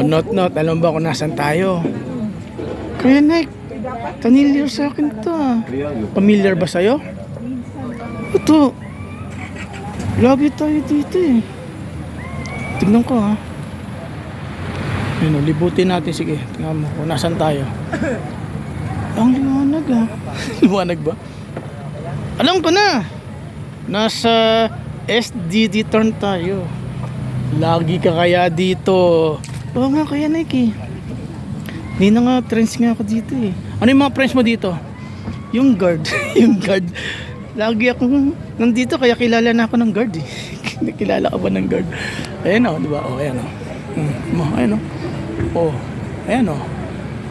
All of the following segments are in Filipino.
Oh, not. Alam ba kung nasan tayo? Kaya Nick, familiar sa akin to ah. Familiar ba sa'yo? Ito. Lagi tayo dito eh. Tignan ko ha. Ayun, libutin natin. Sige, tingnan mo kung nasan tayo. Ang liwanag ah. Liwanag ba? Alam ko na. Nasa SDD turn tayo. Lagi ka kaya dito. Oo nga kaya Nike. Hindi na nga friends nga ako dito eh. Ano yung mga friends mo dito? Yung guard. Yung guard. Lagi akong nandito kaya kilala na ako ng guard eh. Nakilala ka ba ng guard? Ayan o, diba? O, ayan o. Ayan o. O, ayan o.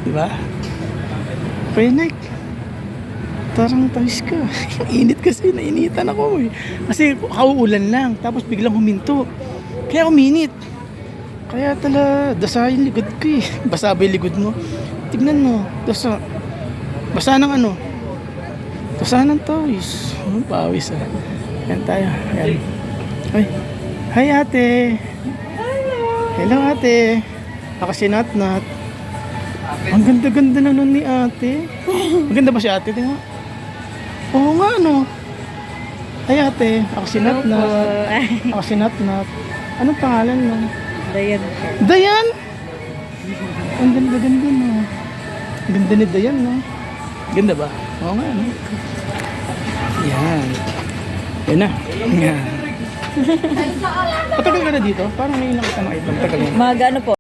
Diba? Kaya Nike. Tarang tawis ka. Init kasi, nainitan ako eh. Kasi kauulan lang, tapos biglang huminto. Kaya uminit. Kaya dasa yung likod ko eh. Basa ba yung likod mo? Tignan mo, dasa. Basa ng ano? Basa ng tawis. Pawis ah. Yan tayo. Yan. Ay. Hi ate. Hello ate. Ako si Natnat. Ang ganda-ganda na nun ni ate. Maganda ba si ate? Tingnan. Oo nga no. Ay ate, ako si Natnat. Ako si Natnat. Anong pangalan mo? Dayan. Dayan? Ang ganda-ganda no. Ang ganda ni Dayan no. Ganda ba? Oo nga no. Yan. Yan na. Yan. Patagal ka na dito? Parang may nakita ng item. Tagal na. Mga ano po?